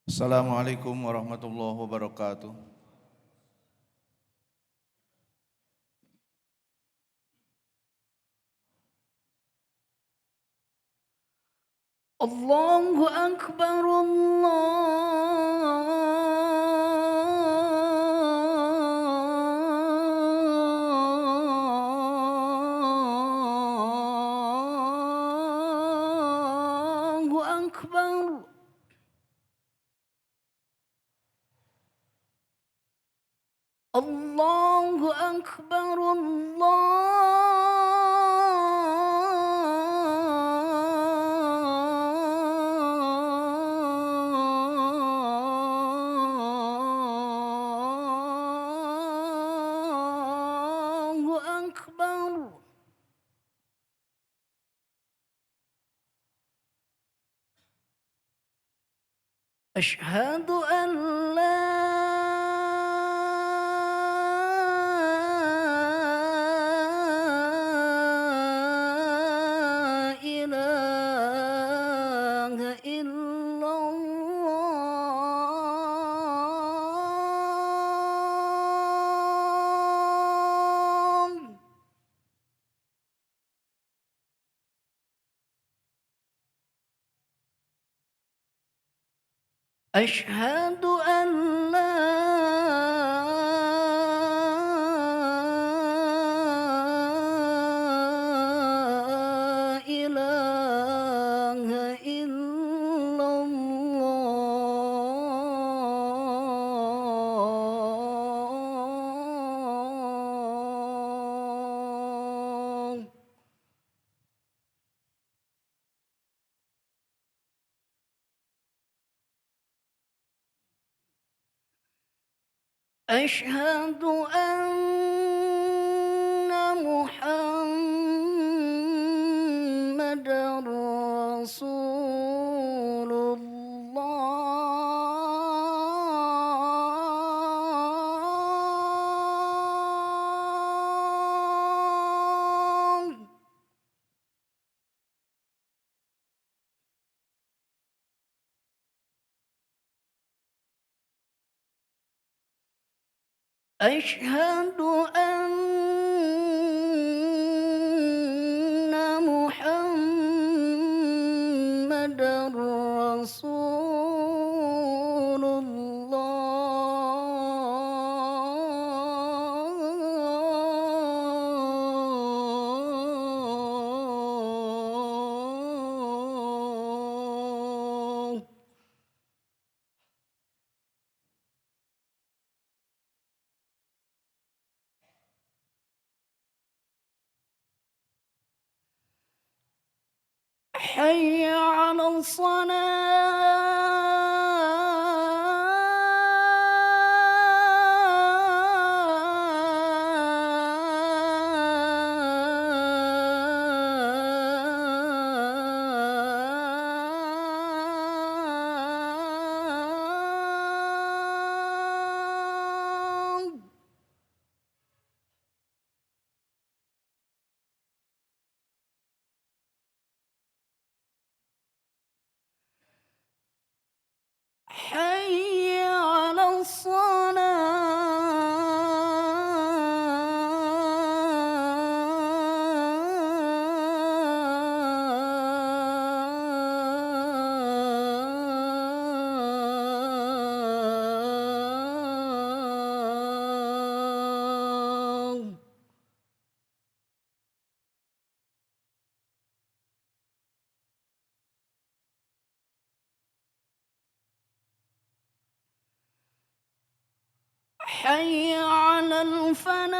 Assalamualaikum warahmatullahi wabarakatuh. Allahu Akbar, Allahu Akbar. Allahu Akbar, Allahu Akbar. أشهد أن لا إله إلا الله. أشهد أن لا إله إلا الله. أشهد أن محمدًا رسول الله. أشهد أن محمدًا رسول الله. حي على الصلاة. حي على الصلاة. حي على الفلاح.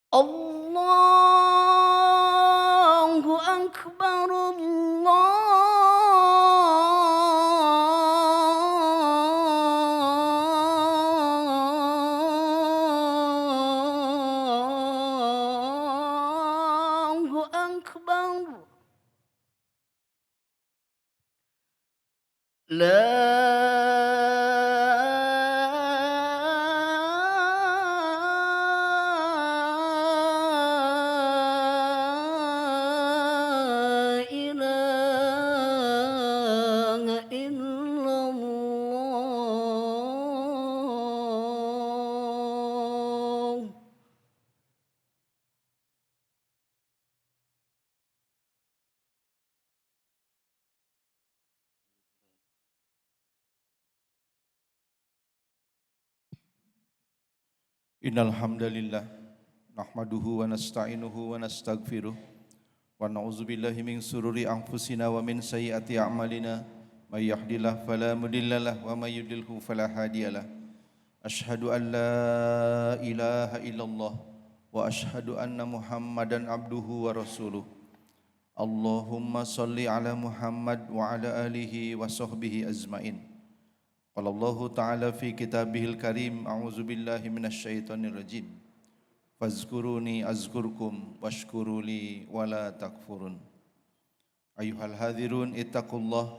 Allahu Akbar, Allahu Akbar. La ilaha illallah. Innal hamdalillah nahmaduhu wa nasta'inuhu wa nastaghfiruh wa na'udzu billahi min sururi anfusina wa min sayyiati a'malina may yahdihillahu fala mudhillalah wa may yudlilhu fala hadiyalah. Asyhadu an la ilaha illallah wa asyhadu anna Muhammadan abduhu wa rasuluh. Allahumma salli ala Muhammad wa ala alihi wa sahbihi azmain. Qala Allah Ta'ala fi kitabihil karim, a'udzu billahi minasyaitonir rajim. Fazkuruni azkurkum washkuruli wala takfurun. Ayuhal hadirun ittaqullaha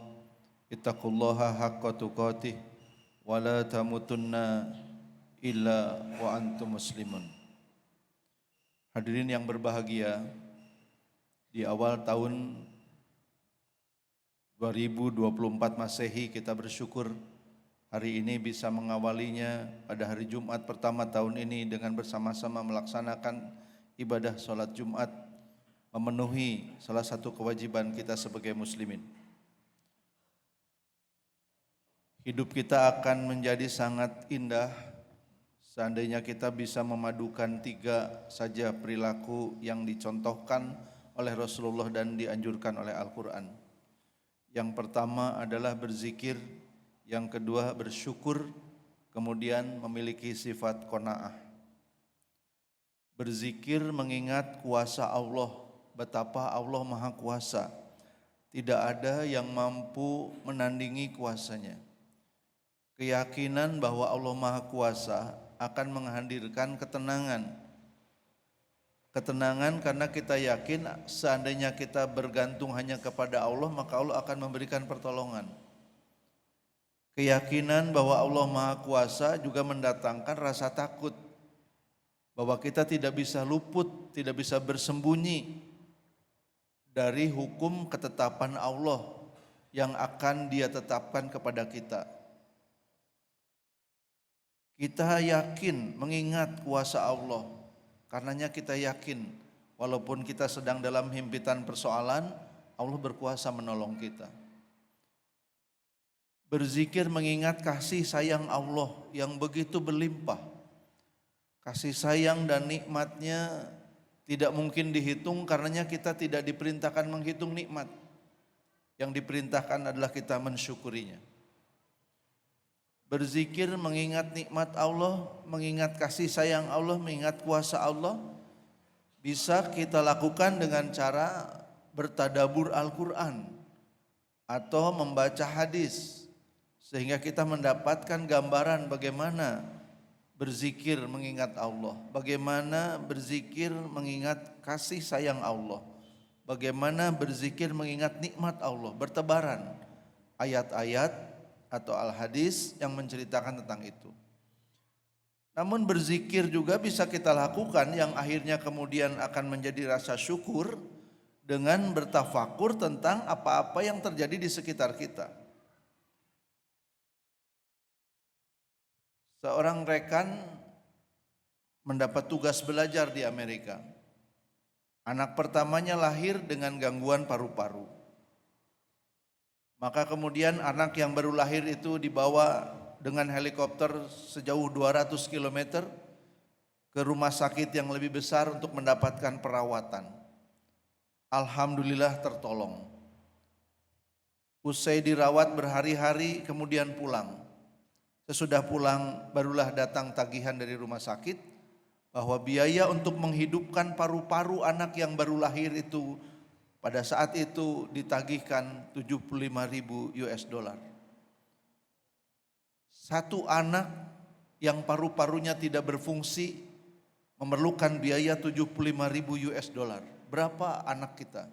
haqqa tuqatih wala tamutunna illa wa antum muslimun. Hadirin yang berbahagia, di awal tahun 2024 Masehi kita bersyukur hari ini bisa mengawalinya pada hari Jumat pertama tahun ini dengan bersama-sama melaksanakan ibadah sholat Jumat, memenuhi salah satu kewajiban kita sebagai muslimin. Hidup kita akan menjadi sangat indah seandainya kita bisa memadukan 3 saja perilaku yang dicontohkan oleh Rasulullah dan dianjurkan oleh Al-Quran. Yang pertama adalah berzikir, yang kedua bersyukur, kemudian memiliki sifat qanaah. Berzikir mengingat kuasa Allah, betapa Allah Maha Kuasa. Tidak ada yang mampu menandingi kuasanya. Keyakinan bahwa Allah Maha Kuasa akan menghadirkan ketenangan. Ketenangan karena kita yakin seandainya kita bergantung hanya kepada Allah, maka Allah akan memberikan pertolongan. Keyakinan bahwa Allah Maha Kuasa juga mendatangkan rasa takut bahwa kita tidak bisa luput, tidak bisa bersembunyi dari hukum ketetapan Allah yang akan Dia tetapkan kepada kita. Kita yakin mengingat kuasa Allah, karenanya kita yakin walaupun kita sedang dalam himpitan persoalan, Allah berkuasa menolong kita. Berzikir mengingat kasih sayang Allah yang begitu berlimpah. Kasih sayang dan nikmatnya tidak mungkin dihitung karenanya kita tidak diperintahkan menghitung nikmat. Yang diperintahkan adalah kita mensyukurinya. Berzikir mengingat nikmat Allah, mengingat kasih sayang Allah, mengingat kuasa Allah, bisa kita lakukan dengan cara bertadabur Al-Quran atau membaca hadis. Sehingga kita mendapatkan gambaran bagaimana berzikir mengingat Allah, bagaimana berzikir mengingat kasih sayang Allah, bagaimana berzikir mengingat nikmat Allah, bertebaran ayat-ayat atau al-hadis yang menceritakan tentang itu. Namun berzikir juga bisa kita lakukan yang akhirnya kemudian akan menjadi rasa syukur dengan bertafakur tentang apa-apa yang terjadi di sekitar kita. Seorang rekan mendapat tugas belajar di Amerika. Anak pertamanya lahir dengan gangguan paru-paru. Maka kemudian anak yang baru lahir itu dibawa dengan helikopter sejauh 200 km ke rumah sakit yang lebih besar untuk mendapatkan perawatan. Alhamdulillah tertolong. Usai dirawat berhari-hari kemudian pulang. Sesudah pulang barulah datang tagihan dari rumah sakit bahwa biaya untuk menghidupkan paru-paru anak yang baru lahir itu pada saat itu ditagihkan 75.000 US dollar. Satu anak yang paru-parunya tidak berfungsi memerlukan biaya 75.000 US dollar. Berapa anak kita?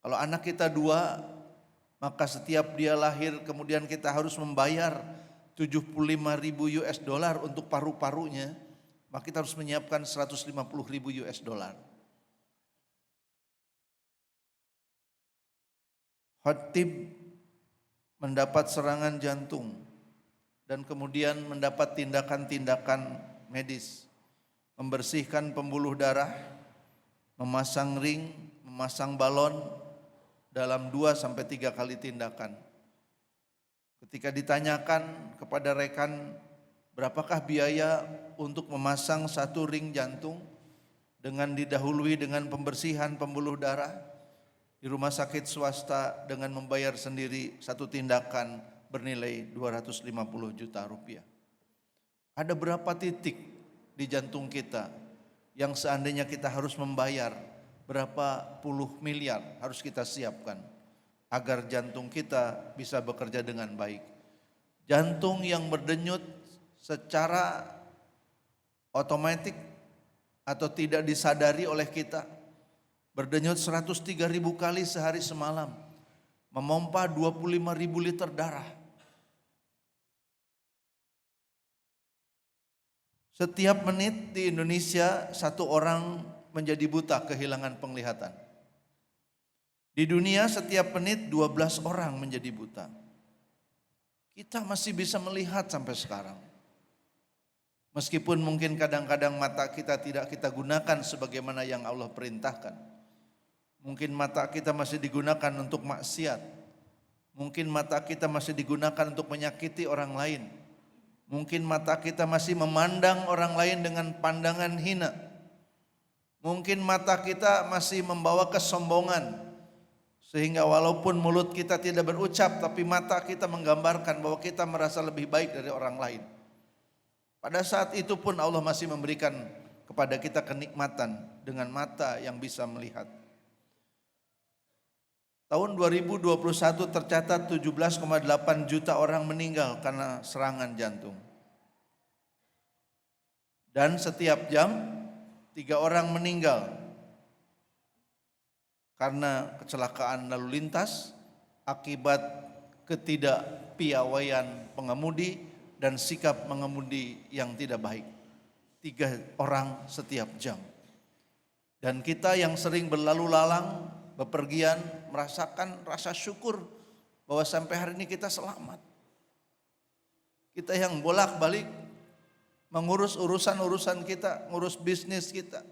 Kalau anak kita 2, maka setiap dia lahir kemudian kita harus membayar 75.000 US dollar untuk paru-parunya, maka kita harus menyiapkan 150.000 US dollar. Khatib mendapat serangan jantung dan kemudian mendapat tindakan-tindakan medis, membersihkan pembuluh darah, memasang ring, memasang balon dalam 2-3 kali tindakan. Ketika ditanyakan kepada rekan, berapakah biaya untuk memasang satu ring jantung dengan didahului dengan pembersihan pembuluh darah di rumah sakit swasta dengan membayar sendiri satu tindakan bernilai 250 juta rupiah. Ada berapa titik di jantung kita yang seandainya kita harus membayar berapa puluh miliar harus kita siapkan agar jantung kita bisa bekerja dengan baik. Jantung yang berdenyut secara otomatis atau tidak disadari oleh kita, berdenyut 103.000 kali sehari semalam, memompa 25.000 liter darah. Setiap menit di Indonesia 1 orang menjadi buta, kehilangan penglihatan. Di dunia setiap menit 12 orang menjadi buta. Kita masih bisa melihat sampai sekarang. Meskipun mungkin kadang-kadang mata kita tidak kita gunakan sebagaimana yang Allah perintahkan. Mungkin mata kita masih digunakan untuk maksiat. Mungkin mata kita masih digunakan untuk menyakiti orang lain. Mungkin mata kita masih memandang orang lain dengan pandangan hina. Mungkin mata kita masih membawa kesombongan. Sehingga walaupun mulut kita tidak berucap, tapi mata kita menggambarkan bahwa kita merasa lebih baik dari orang lain. Pada saat itu pun Allah masih memberikan kepada kita kenikmatan dengan mata yang bisa melihat. Tahun 2021 tercatat 17,8 juta orang meninggal karena serangan jantung. Dan setiap jam 3 orang meninggal karena kecelakaan lalu lintas akibat ketidakpiawaian pengemudi dan sikap mengemudi yang tidak baik. 3 orang setiap jam. Dan kita yang sering berlalu lalang, bepergian, merasakan rasa syukur bahwa sampai hari ini kita selamat. Kita yang bolak-balik mengurus urusan-urusan kita, ngurus bisnis kita,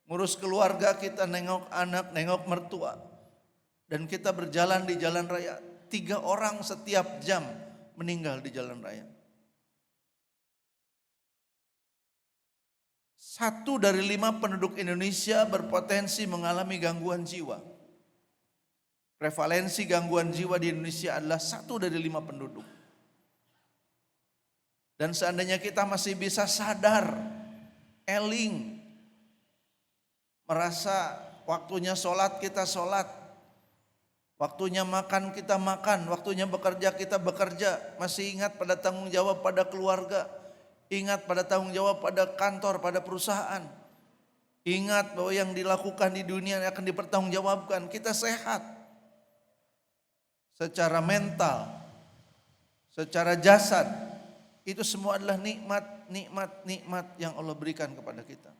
ngurus keluarga kita, nengok anak, nengok mertua. Dan kita berjalan di jalan raya, 3 orang setiap jam meninggal di jalan raya. 1 dari 5 penduduk Indonesia berpotensi mengalami gangguan jiwa. Prevalensi gangguan jiwa di Indonesia adalah 1 dari 5 penduduk. Dan seandainya kita masih bisa sadar, eling, merasa waktunya sholat kita sholat, waktunya makan kita makan, waktunya bekerja kita bekerja, masih ingat pada tanggung jawab pada keluarga, ingat pada tanggung jawab pada kantor, pada perusahaan. Ingat bahwa yang dilakukan di dunia akan dipertanggungjawabkan. Kita sehat secara mental, secara jasad. Itu semua adalah nikmat yang Allah berikan kepada kita.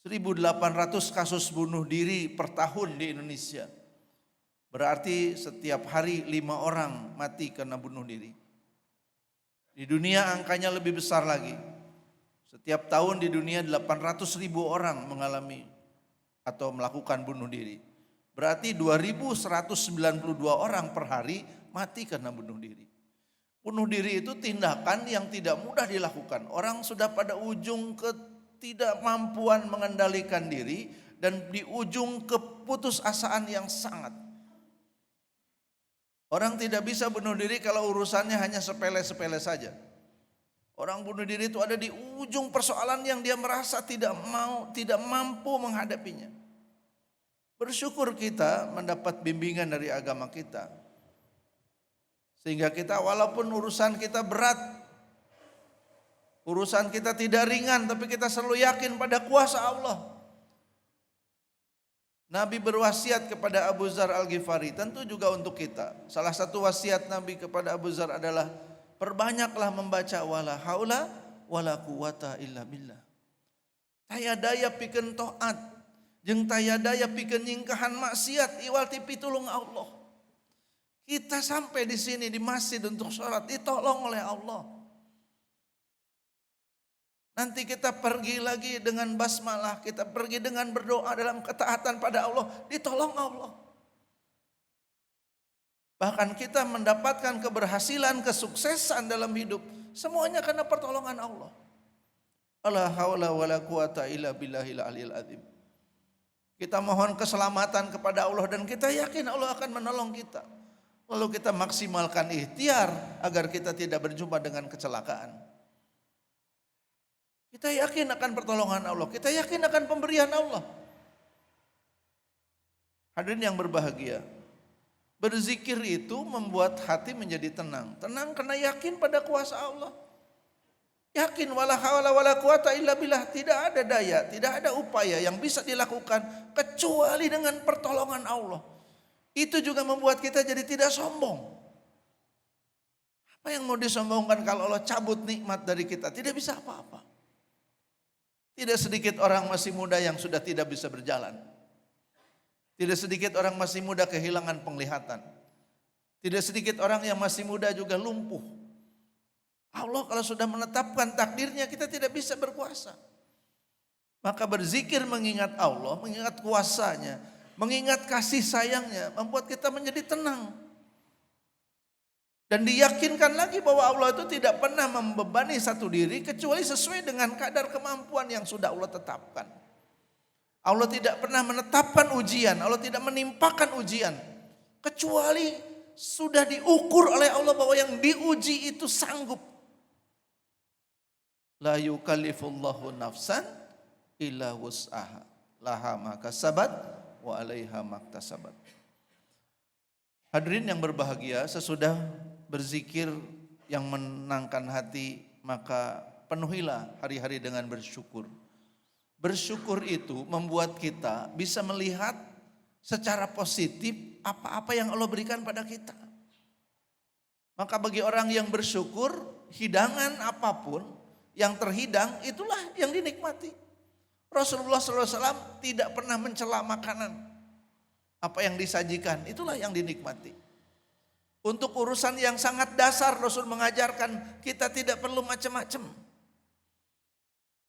1.800 kasus bunuh diri per tahun di Indonesia. Berarti setiap hari 5 orang mati karena bunuh diri. Di dunia angkanya lebih besar lagi. Setiap tahun di dunia 800.000 orang mengalami atau melakukan bunuh diri. Berarti 2.192 orang per hari mati karena bunuh diri. Bunuh diri itu tindakan yang tidak mudah dilakukan. Orang sudah pada ujung ketidakmampuan mengendalikan diri dan di ujung keputusasaan yang sangat. Orang tidak bisa bunuh diri kalau urusannya hanya sepele-sepele saja. Orang bunuh diri itu ada di ujung persoalan yang dia merasa tidak mampu menghadapinya. Bersyukur kita mendapat bimbingan dari agama kita. Sehingga kita walaupun urusan kita berat, urusan kita tidak ringan, tapi kita selalu yakin pada kuasa Allah. Nabi berwasiat kepada Abu Dzar Al-Ghifari, tentu juga untuk kita. Salah satu wasiat Nabi kepada Abu Dzar adalah perbanyaklah membaca wala haula wala quwata illa billah. Tayadaya pikeun taat jeung tayadaya pikeun nyingkahan maksiat iwal ti pitulung Allah. Kita sampai di sini di masjid untuk sholat ditolong oleh Allah. Nanti kita pergi lagi dengan basmalah, kita pergi dengan berdoa dalam ketaatan pada Allah, ditolong Allah. Bahkan kita mendapatkan keberhasilan, kesuksesan dalam hidup, semuanya karena pertolongan Allah. La haula wala quwata illa billahil aliyil azim. Kita mohon keselamatan kepada Allah dan kita yakin Allah akan menolong kita. Lalu kita maksimalkan ikhtiar agar kita tidak berjumpa dengan kecelakaan. Kita yakin akan pertolongan Allah, kita yakin akan pemberian Allah. Hadirin yang berbahagia, berzikir itu membuat hati menjadi tenang. Tenang karena yakin pada kuasa Allah. Yakin wala haula wala quwata illa billah, tidak ada daya, tidak ada upaya yang bisa dilakukan kecuali dengan pertolongan Allah. Itu juga membuat kita jadi tidak sombong. Apa yang mau disombongkan kalau Allah cabut nikmat dari kita? Tidak bisa apa-apa. Tidak sedikit orang masih muda yang sudah tidak bisa berjalan. Tidak sedikit orang masih muda kehilangan penglihatan. Tidak sedikit orang yang masih muda juga lumpuh. Allah kalau sudah menetapkan takdirnya kita tidak bisa berkuasa. Maka berzikir mengingat Allah, mengingat kuasanya, mengingat kasih sayangnya membuat kita menjadi tenang. Dan diyakinkan lagi bahwa Allah itu tidak pernah membebani satu diri kecuali sesuai dengan kadar kemampuan yang sudah Allah tetapkan. Allah tidak pernah menetapkan ujian, Allah tidak menimpakan ujian kecuali sudah diukur oleh Allah bahwa yang diuji itu sanggup. La yukallifullahu nafsan illa wus'aha laha ma kasabat wa 'alaiha maktasabat. Hadirin yang berbahagia, sesudah berzikir yang menenangkan hati, maka penuhilah hari-hari dengan bersyukur. Bersyukur itu membuat kita bisa melihat secara positif apa-apa yang Allah berikan pada kita. Maka bagi orang yang bersyukur, hidangan apapun yang terhidang itulah yang dinikmati. Rasulullah SAW tidak pernah mencela makanan. Apa yang disajikan itulah yang dinikmati. Untuk urusan yang sangat dasar Rasul mengajarkan kita tidak perlu macam-macam.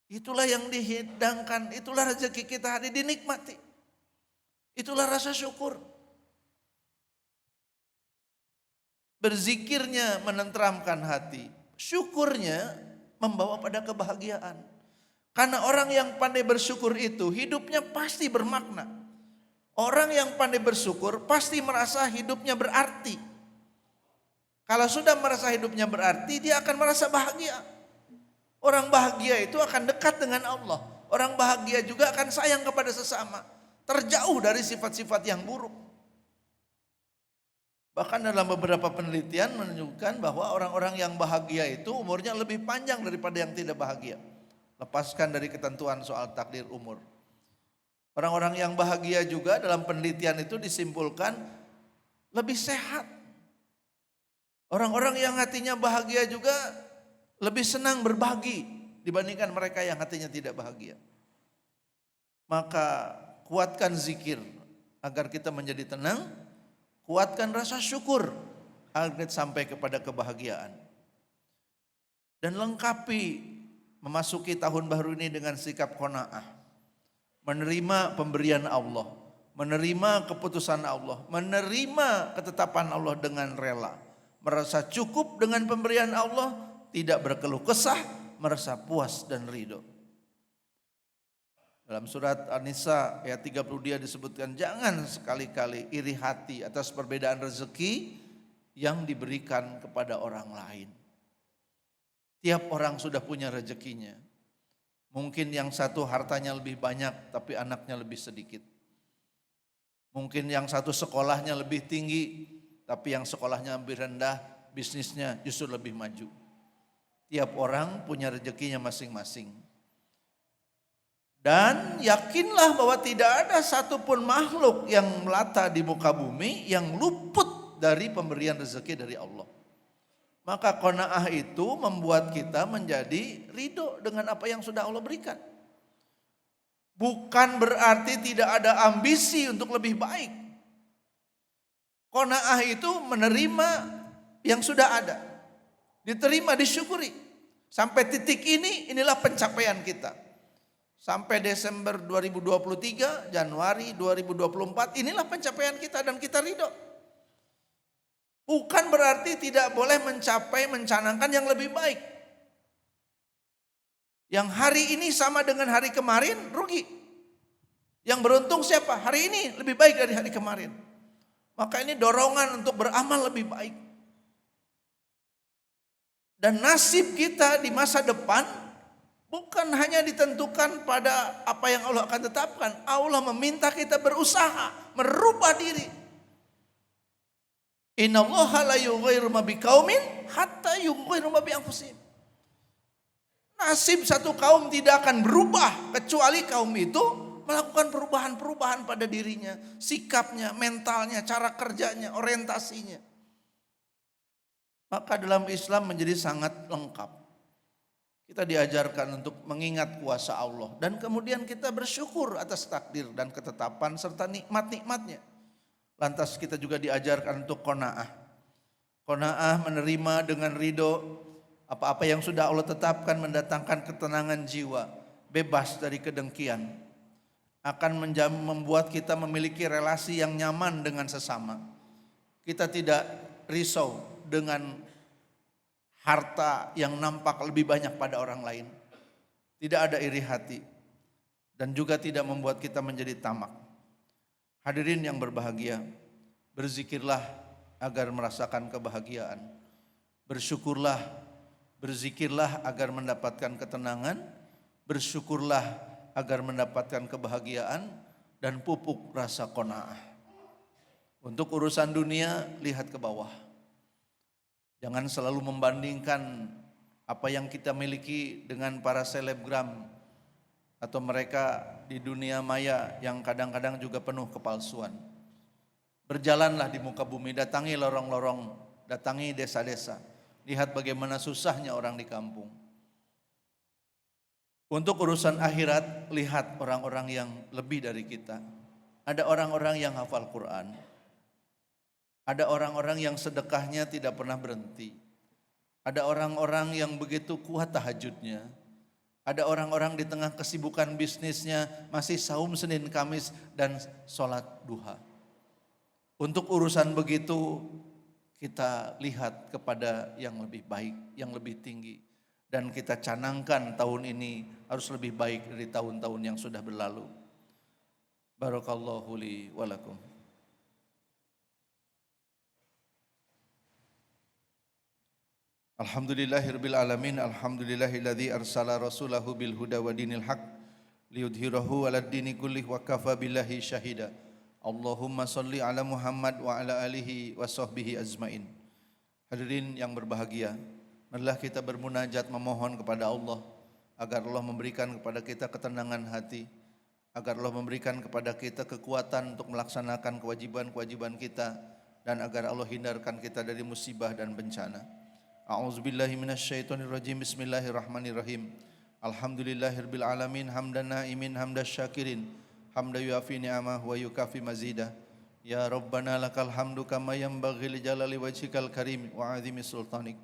Itulah yang dihidangkan, itulah rezeki kita hari dinikmati. Itulah rasa syukur. Berzikirnya menenteramkan hati, syukurnya membawa pada kebahagiaan. Karena orang yang pandai bersyukur itu hidupnya pasti bermakna. Orang yang pandai bersyukur pasti merasa hidupnya berarti. Kalau sudah merasa hidupnya berarti, dia akan merasa bahagia. Orang bahagia itu akan dekat dengan Allah. Orang bahagia juga akan sayang kepada sesama. Terjauh dari sifat-sifat yang buruk. Bahkan dalam beberapa penelitian menunjukkan bahwa orang-orang yang bahagia itu umurnya lebih panjang daripada yang tidak bahagia. Lepaskan dari ketentuan soal takdir umur. Orang-orang yang bahagia juga dalam penelitian itu disimpulkan lebih sehat. Orang-orang yang hatinya bahagia juga lebih senang berbagi dibandingkan mereka yang hatinya tidak bahagia. Maka kuatkan zikir agar kita menjadi tenang, kuatkan rasa syukur agar kita sampai kepada kebahagiaan. Dan lengkapi memasuki tahun baru ini dengan sikap qanaah. Menerima pemberian Allah, menerima keputusan Allah, menerima ketetapan Allah dengan rela. Merasa cukup dengan pemberian Allah, tidak berkeluh kesah, merasa puas dan ridho. Dalam surat An-Nisa ayat 32 disebutkan, jangan sekali-kali iri hati atas perbedaan rezeki yang diberikan kepada orang lain. Tiap orang sudah punya rezekinya. Mungkin yang satu hartanya lebih banyak tapi anaknya lebih sedikit. Mungkin yang satu sekolahnya lebih tinggi tapi yang sekolahnya lebih rendah, bisnisnya justru lebih maju. Tiap orang punya rezekinya masing-masing. Dan yakinlah bahwa tidak ada satupun makhluk yang melata di muka bumi yang luput dari pemberian rezeki dari Allah. Maka qanaah itu membuat kita menjadi ridho dengan apa yang sudah Allah berikan. Bukan berarti tidak ada ambisi untuk lebih baik. Qanaah itu menerima yang sudah ada. Diterima, disyukuri. Sampai titik ini, inilah pencapaian kita. Sampai Desember 2023, Januari 2024, inilah pencapaian kita dan kita ridho. Bukan berarti tidak boleh mencanangkan yang lebih baik. Yang hari ini sama dengan hari kemarin, rugi. Yang beruntung siapa? Hari ini lebih baik dari hari kemarin. Maka ini dorongan untuk beramal lebih baik. Dan nasib kita di masa depan bukan hanya ditentukan pada apa yang Allah akan tetapkan. Allah meminta kita berusaha, merubah diri. Innallaha la yughayyiru ma biqaumin hatta yughayyiru ma bi anfusihim. Nasib satu kaum tidak akan berubah kecuali kaum itu melakukan perubahan-perubahan pada dirinya, sikapnya, mentalnya, cara kerjanya, orientasinya. Maka dalam Islam menjadi sangat lengkap. Kita diajarkan untuk mengingat kuasa Allah dan kemudian kita bersyukur atas takdir dan ketetapan serta nikmat-nikmatnya. Lantas kita juga diajarkan untuk qanaah. Qanaah menerima dengan ridho apa-apa yang sudah Allah tetapkan, mendatangkan ketenangan jiwa, bebas dari kedengkian. Akan membuat kita memiliki relasi yang nyaman dengan sesama. Kita tidak risau dengan harta yang nampak lebih banyak pada orang lain. Tidak ada iri hati dan juga tidak membuat kita menjadi tamak. Hadirin yang berbahagia, berzikirlah agar merasakan kebahagiaan. Bersyukurlah, berzikirlah agar mendapatkan ketenangan. Bersyukurlah agar mendapatkan kebahagiaan dan pupuk rasa qanaah. Untuk urusan dunia, lihat ke bawah. Jangan selalu membandingkan apa yang kita miliki dengan para selebgram atau mereka di dunia maya yang kadang-kadang juga penuh kepalsuan. Berjalanlah di muka bumi, datangi lorong-lorong, datangi desa-desa. Lihat bagaimana susahnya orang di kampung. Untuk urusan akhirat, lihat orang-orang yang lebih dari kita. Ada orang-orang yang hafal Quran. Ada orang-orang yang sedekahnya tidak pernah berhenti. Ada orang-orang yang begitu kuat tahajudnya. Ada orang-orang di tengah kesibukan bisnisnya masih saum Senin Kamis dan sholat duha. Untuk urusan begitu kita lihat kepada yang lebih baik, yang lebih tinggi. Dan kita canangkan tahun ini harus lebih baik dari tahun-tahun yang sudah berlalu. Barakallahu li wa lakum. Alhamdulillahirabbil alamin, alhamdulillahilladzi arsala rasulahu bil huda wa dinil haq liyudhhirahu 'alad dini kullih wa kafa billahi syahida. Allahumma shalli ala Muhammad wa ala alihi wa sahbihi ajmain. Hadirin yang berbahagia, marilah kita bermunajat memohon kepada Allah agar Allah memberikan kepada kita ketenangan hati, agar Allah memberikan kepada kita kekuatan untuk melaksanakan kewajiban-kewajiban kita, dan agar Allah hindarkan kita dari musibah dan bencana. A'udzubillahi minasyaitonirrajim. Bismillahirrahmanirrahim. Alhamdulillahirabbil alamin, hamdan na'imin hamdas syakirin, hamda yuafi ni'amah wa yukafi mazidah. Ya Rabbana lakal hamdu kama yanbaghi li jalali wajhikal karim wa 'azimi sultanik.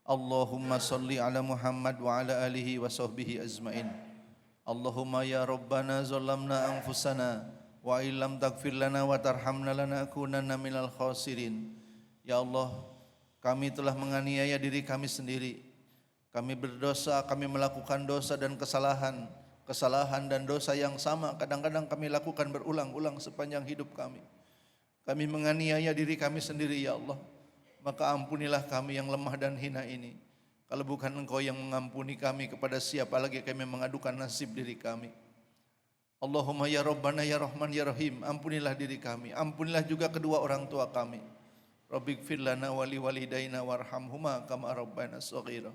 Allahumma salli ala Muhammad wa ala alihi wa sahbihi ajmain. Allahumma ya Rabbana zalamna anfusana wa illam taghfir lana wa tarhamna lanakunanna minal khasirin. Ya Allah, kami telah menganiaya diri kami sendiri. Kami berdosa, kami melakukan dosa dan kesalahan dan dosa yang sama kadang-kadang kami lakukan berulang-ulang sepanjang hidup kami. Kami menganiaya diri kami sendiri ya Allah. Maka ampunilah kami yang lemah dan hina ini. Kalau bukan Engkau yang mengampuni kami, kepada siapa lagi kami mengadukan nasib diri kami. Allahumma ya Rabbana ya Rahman ya Rahim, ampunilah diri kami, ampunilah juga kedua orang tua kami. Rabbighfir lana wa liwalidaina warhamhuma kama rabbana shaghira.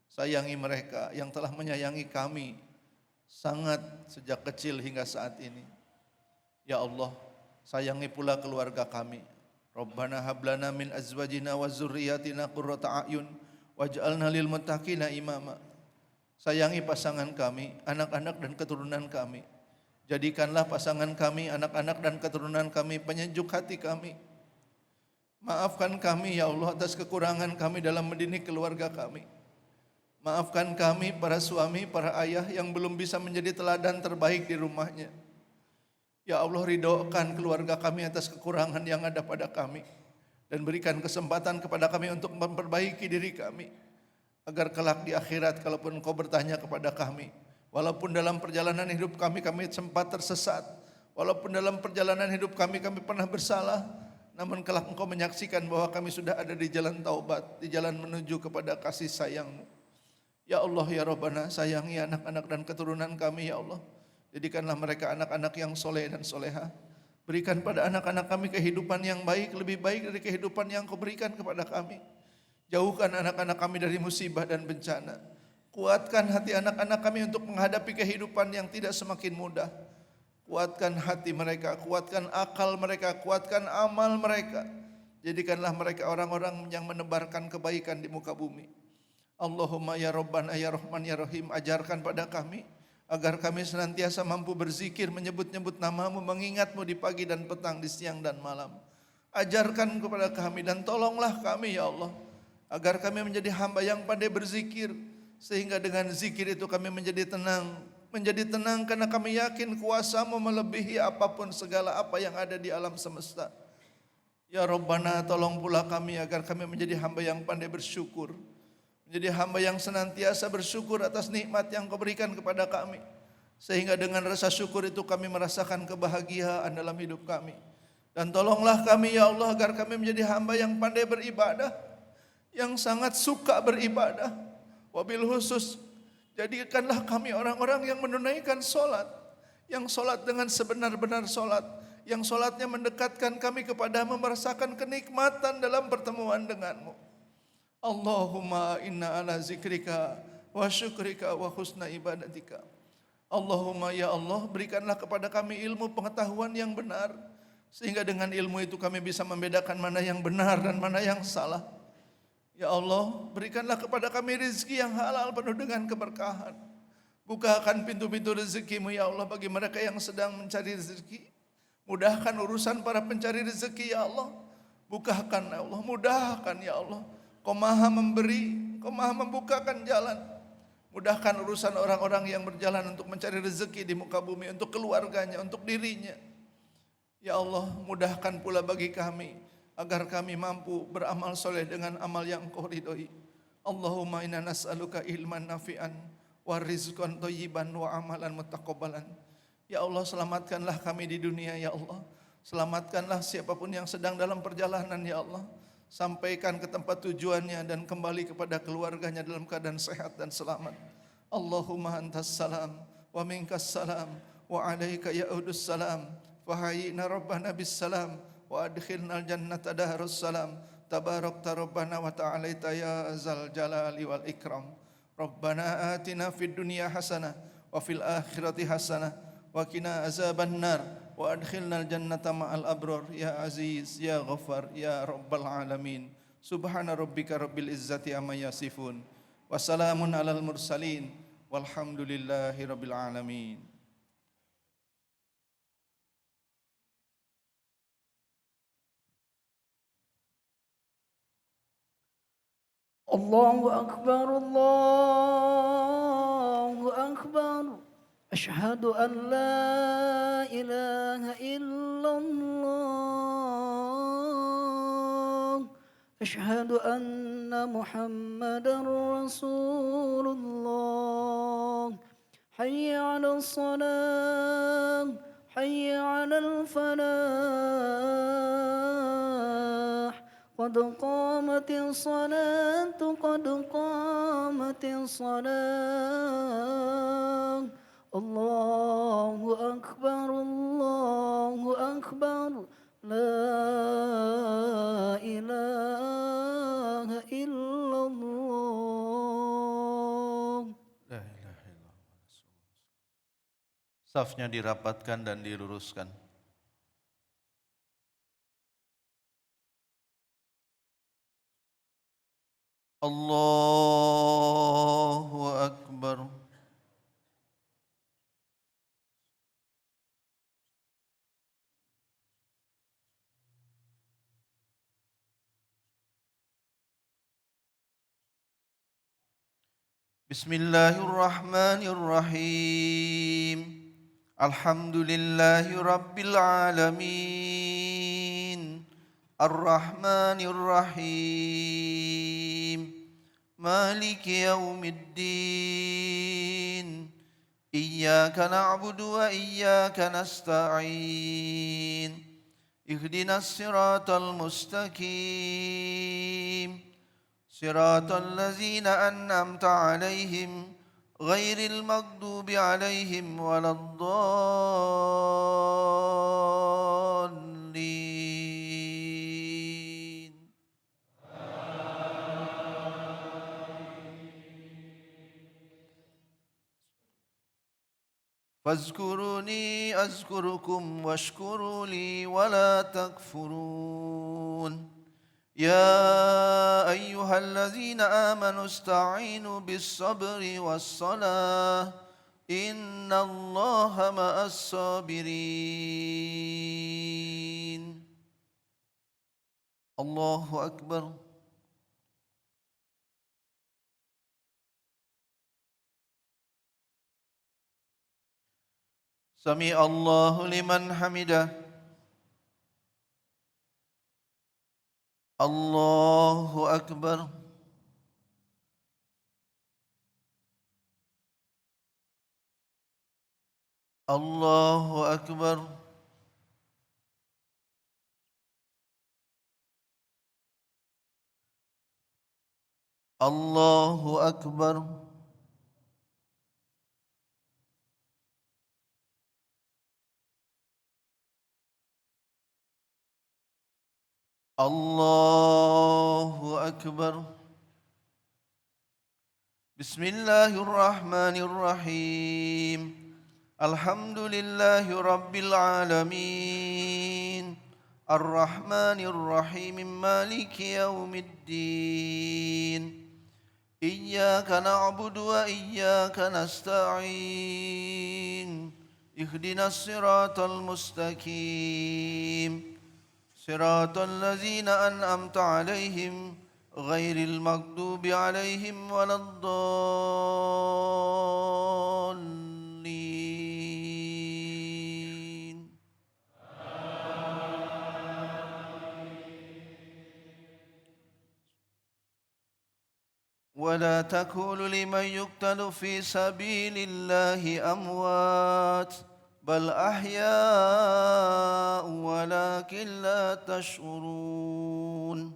Sayangi mereka yang telah menyayangi kami sangat sejak kecil hingga saat ini. Ya Allah, sayangi pula keluarga kami. Rabbana hablana min azwajina wa dzurriyyatina qurrata a'yun waj'alna lil muttaqina imama. Sayangi pasangan kami, anak-anak dan keturunan kami. Jadikanlah pasangan kami, anak-anak dan keturunan kami penyejuk hati kami. Maafkan kami ya Allah atas kekurangan kami dalam mendidik keluarga kami. Maafkan kami para suami, para ayah yang belum bisa menjadi teladan terbaik di rumahnya. Ya Allah, ridhokan keluarga kami atas kekurangan yang ada pada kami. Dan berikan kesempatan kepada kami untuk memperbaiki diri kami. Agar kelak di akhirat kalaupun Engkau bertanya kepada kami, walaupun dalam perjalanan hidup kami sempat tersesat, walaupun dalam perjalanan hidup kami pernah bersalah, namun kelak Engkau menyaksikan bahwa kami sudah ada di jalan taubat, di jalan menuju kepada kasih sayang-Mu. Ya Allah ya Rabbana, sayangi anak-anak dan keturunan kami ya Allah. Jadikanlah mereka anak-anak yang soleh dan soleha. Berikan pada anak-anak kami kehidupan yang baik, lebih baik dari kehidupan yang Kau berikan kepada kami. Jauhkan anak-anak kami dari musibah dan bencana. Kuatkan hati anak-anak kami untuk menghadapi kehidupan yang tidak semakin mudah. Kuatkan hati mereka, kuatkan akal mereka, kuatkan amal mereka. Jadikanlah mereka orang-orang yang menebarkan kebaikan di muka bumi. Allahumma ya Rabbana ya Rahman ya Rahim, ajarkan pada kami agar kami senantiasa mampu berzikir, menyebut-nyebut nama-Mu, mengingat-Mu di pagi dan petang, di siang dan malam. Ajarkan kepada kami dan tolonglah kami ya Allah, agar kami menjadi hamba yang pandai berzikir, sehingga dengan zikir itu kami menjadi tenang karena kami yakin kuasa-Mu melebihi apapun segala apa yang ada di alam semesta. Ya Rabbana, tolong pula kami agar kami menjadi hamba yang pandai bersyukur, menjadi hamba yang senantiasa bersyukur atas nikmat yang Kau berikan kepada kami, sehingga dengan rasa syukur itu kami merasakan kebahagiaan dalam hidup kami. Dan tolonglah kami ya Allah agar kami menjadi hamba yang pandai beribadah, yang sangat suka beribadah. Wabil khusus, jadikanlah kami orang-orang yang menunaikan solat, yang solat dengan sebenar-benar solat, yang solatnya mendekatkan kami kepadamu, merasakan kenikmatan dalam pertemuan denganmu. Allahumma inna ala zikrika wa syukrika wa husna ibadatika. Allahumma ya Allah, berikanlah kepada kami ilmu pengetahuan yang benar, sehingga dengan ilmu itu kami bisa membedakan mana yang benar dan mana yang salah. Ya Allah, berikanlah kepada kami rezeki yang halal penuh dengan keberkahan. Bukakan pintu-pintu rezeki-Mu ya Allah bagi mereka yang sedang mencari rezeki. Mudahkan urusan para pencari rezeki ya Allah. Bukakan ya Allah, mudahkan ya Allah. Kau maha memberi, Kau maha membukakan jalan. Mudahkan urusan orang-orang yang berjalan untuk mencari rezeki di muka bumi, untuk keluarganya, untuk dirinya. Ya Allah, mudahkan pula bagi kami agar kami mampu beramal soleh dengan amal yang Kau ridhoi. Allahumma inna nas'aluka ilman nafi'an wa rizqan thayyiban wa amalan mutaqabbalan. Ya Allah, selamatkanlah kami di dunia ya Allah. Selamatkanlah siapapun yang sedang dalam perjalanan ya Allah. Sampaikan ke tempat tujuannya dan kembali kepada keluarganya dalam keadaan sehat dan selamat. Allahumma antas salam wa minkas salam wa alaika ya'udus salam. Fahayyina rabbana bis salam wa adkhilnal jannata dahrus salam. Tabarakta rabbana wa ta'alaita ya zal jalali wal ikram. Rabbana atina fid dunya hasanah wa fil akhirati hasanah wa qina azaban nar wa adkhilnal jannata ma'al abrar ya aziz ya ghaffar ya rabbal alamin. Subhana rabbika rabbil izzati amma yasifun wa salamun alal mursalin walhamdulillahi rabbil alamin. Allahu Akbar, Allahu Akbar. Asyhadu an la ilaha illallah. Asyhadu anna Muhammadar Rasulullah. Hayya 'alas salam, hayya 'alal falah. قد قامت الصلاة قد قامت الصلاة الله أكبر الله أكبر لا إله إلا الله. La ilaha illallah. Safnya dirapatkan dan diluruskan. Allahu Akbar. Bismillahirrahmanirrahim. Alhamdulillahi Rabbil Alamin. Ar-Rahmanir-Rahim. Maliki yaumiddin. Iyyaka na'budu wa iyyaka nasta'in. Ihdinas siratal mustaqim. Siratal ladzina an'amta 'alaihim ghairil maghdubi 'alaihim waladdallin. Fazkuruni azkurukum washkuru li wala takfurun. يا أيها الذين آمنوا استعينوا بالصبر والصلاة إن الله مع الصابرين. الله أكبر. سمع الله لمن حمده. Allahu Akbar. Allahu Akbar. Allahu Akbar. Allahu Akbar. Bismillahirrahmanirrahim. Alhamdulillahi Rabbil Alamin. Ar-Rahmanir-Rahim. Maliki yaumiddin. Iyyaka na'budu wa iyyaka nasta'in. Ihdinas siratal mustaqim. Siratal ladzina an'amta 'alaihim ghairil maghdubi 'alaihim waladdallin. ولا تقولوا لمن يقتل في سبيل الله أموات بل أحياء ولكن لا تشعرون.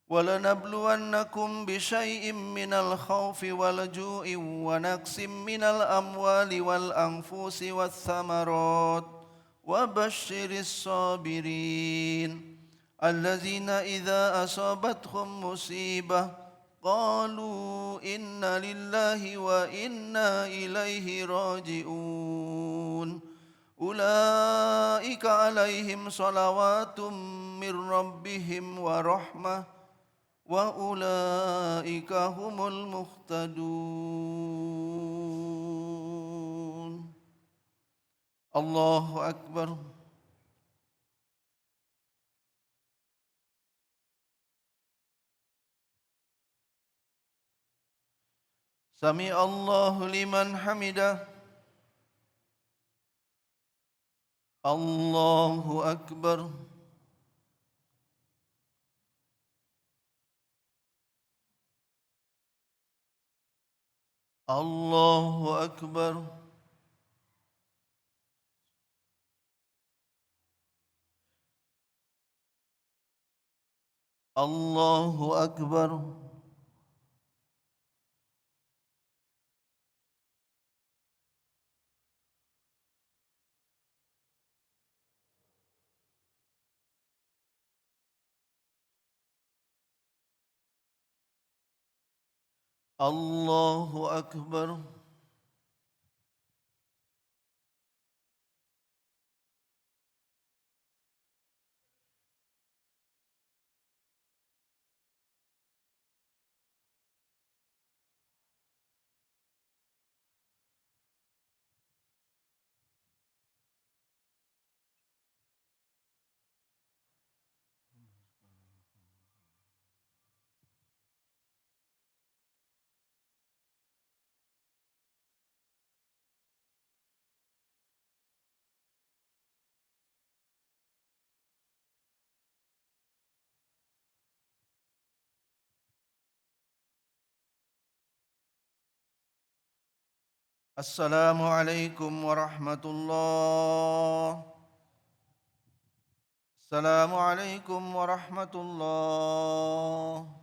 ولنبلونكم بشيء من الخوف والجوع ونقص من الأموال والأنفس والثمرات وبشر الصابرين الذين إذا أصابتهم مصيبة قالوا إنا لله وإنا إليه راجعون. أولئك عليهم صلوات من ربهم ورحمة وأولئك هم المهتدون. الله أكبر. سمع الله لمن حمده. الله أكبر. الله أكبر. Allahu Akbar. Allahu Akbar. Assalamualaikum warahmatullah. Assalamualaikum warahmatullah.